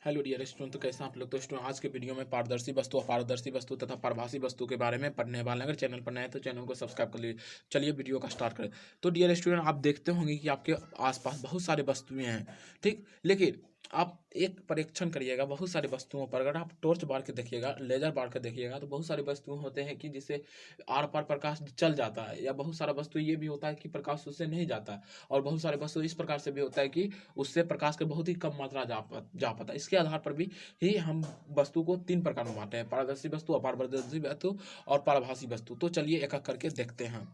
Hello dear student, तो कैसे हैं आप लोग। तो स्टूडेंट आज के वीडियो में पारदर्शी वस्तु, अपारदर्शी वस्तु तथा परिभाषी वस्तु के बारे में पढ़ने वाले हैं। अगर चैनल पर नए हैं तो चैनल को सब्सक्राइब कर लीजिए। चलिए वीडियो का स्टार्ट करें। तो डियर स्टूडेंट, आप देखते होंगे कि आपके आसपास बहुत सारे वस्तुएं हैं, ठीक। लेकिन आप एक परीक्षण करिएगा, बहुत सारी वस्तुओं पर अगर आप टॉर्च बार के देखिएगा, लेजर बार के देखिएगा, तो बहुत सारी वस्तुएं होते हैं कि जिससे आर पार प्रकाश चल जाता है, या बहुत सारा वस्तु ये भी होता है कि प्रकाश उससे नहीं जाता है, और बहुत सारे वस्तु इस प्रकार से भी होता है कि उससे प्रकाश के बहुत ही कम मात्रा जा पाता है। इसके आधार पर भी ही हम वस्तु को तीन प्रकार में बांटते हैं: पारदर्शी वस्तु, अपारदर्शी वस्तु और पारभासी वस्तु। तो चलिए एक एक करके देखते हैं।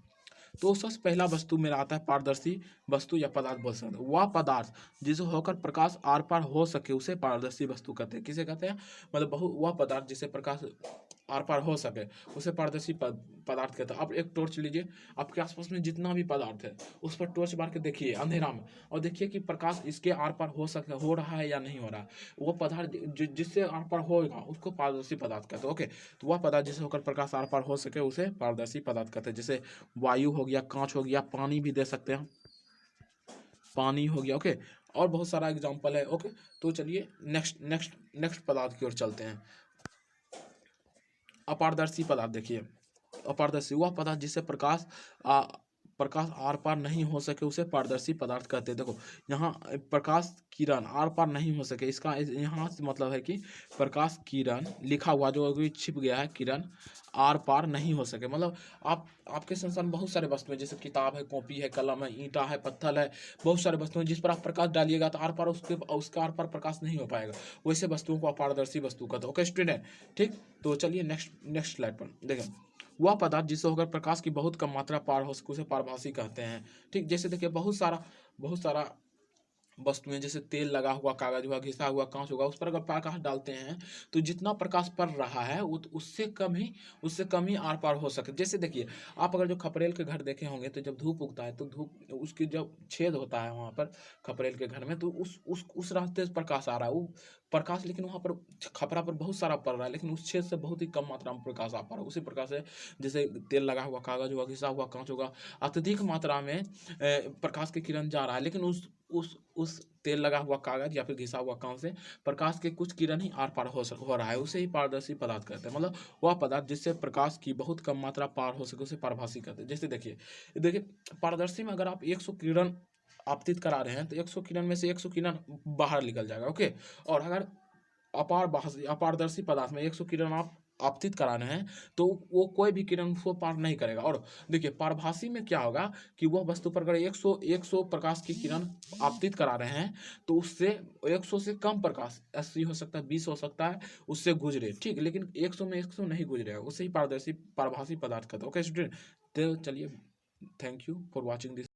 तो सबसे पहला वस्तु मेरा आता है पारदर्शी वस्तु या पदार्थ बोल सकते हैं। वह पदार्थ जिसे होकर प्रकाश आर पार हो सके उसे पारदर्शी वस्तु कहते हैं। किसे कहते हैं? मतलब वह पदार्थ जिसे प्रकाश आर पार हो सके उसे पारदर्शी पदार्थ कहते हैं। आप एक टॉर्च लीजिए, आपके आसपास में जितना भी पदार्थ है उस पर टॉर्च मार के देखिए अंधेरा में, और देखिए कि प्रकाश इसके आर पार हो रहा है या नहीं हो रहा है। वो पदार्थ जिससे आर पार होगा उसको पारदर्शी पदार्थ कहते हैं। ओके, तो वह पदार्थ जिसे होकर प्रकाश आर पार हो सके उसे पारदर्शी पदार्थ कहते हैं। जैसे वायु हो गया, कांच हो गया, पानी भी दे सकते हैं, पानी हो गया। ओके, और बहुत सारा एग्जांपल है। ओके, तो चलिए नेक्स्ट पदार्थ की ओर चलते हैं। अपारदर्शी पदार्थ देखिए, अपारदर्शी वह पदार्थ जिससे प्रकाश आर पार नहीं हो सके उसे पारदर्शी पदार्थ कहते हैं। देखो यहाँ प्रकाश किरण आर पार नहीं हो सके, इसका यहाँ से मतलब है कि प्रकाश किरण लिखा हुआ जो अभी छिप गया है, किरण आर पार नहीं हो सके। मतलब आपके संसार में बहुत सारे वस्तु हैं, जैसे किताब है, कॉपी है, कलम है, ईंटा है, पत्थर है, बहुत सारे वस्तु हैं जिस पर आप प्रकाश डालिएगा तो आर पार उसका आर पार प्रकाश नहीं हो पाएगा। वैसे वस्तुओं को अपारदर्शी वस्तु कहते हैं। ओके स्टूडेंट, ठीक। तो चलिए नेक्स्ट स्लाइड पर देखें। वह पदार्थ जिससे होकर प्रकाश की बहुत कम मात्रा पार हो सके उसे पारभासी कहते हैं, ठीक। जैसे देखिए बहुत सारा वस्तुएं, जैसे तेल लगा हुआ कागज हुआ, घिसा हुआ कांच होगा, उस पर अगर प्रकाश डालते हैं तो जितना प्रकाश पड़ रहा है उससे कम ही आर पार हो सके। जैसे देखिए, आप अगर जो खपरेल के घर देखे होंगे तो जब धूप उगता है तो धूप उसकी जब छेद होता है वहां पर खपरेल के घर में, तो उस रास्ते से प्रकाश आ रहा है, वो प्रकाश, लेकिन वहां पर खपरा पर बहुत सारा पड़ रहा है, लेकिन उस छेद से बहुत ही कम मात्रा में प्रकाश आ पा रहा है। उसी प्रकार से जैसे तेल लगा हुआ कागज हुआ, घिसा हुआ कांच होगा, अत्यधिक मात्रा में प्रकाश की किरण जा रहा है, लेकिन उस तेल लगा हुआ कागज या फिर घिसा हुआ कांच से प्रकाश के कुछ किरण ही आर पार हो रहा है, उसे ही पारदर्शी पदार्थ कहते हैं। मतलब वह पदार्थ जिससे प्रकाश की बहुत कम मात्रा पार हो सके उसे पारभासी कहते हैं। जैसे देखिए पारदर्शी में अगर आप 100 किरण आपतित करा रहे हैं तो 100 किरण में से 100 किरण बाहर निकल जाएगा। ओके, और अगर अपारदर्शी पदार्थ में 100 किरण आप आपतित कराने हैं तो वो कोई भी किरण उसको पार नहीं करेगा। और देखिए पारभासी में क्या होगा कि वह वस्तु पर अगर 100 प्रकाश की किरण आपतित करा रहे हैं तो उससे 100 से कम प्रकाश, 80 हो सकता है, 20 हो सकता है, उससे गुजरे, ठीक। लेकिन 100 में 100 नहीं गुजरेगा, उससे ही पारदर्शी पारभासी पदार्थ कहते हैं। ओके स्टूडेंट, तो चलिए, thank you for watching this.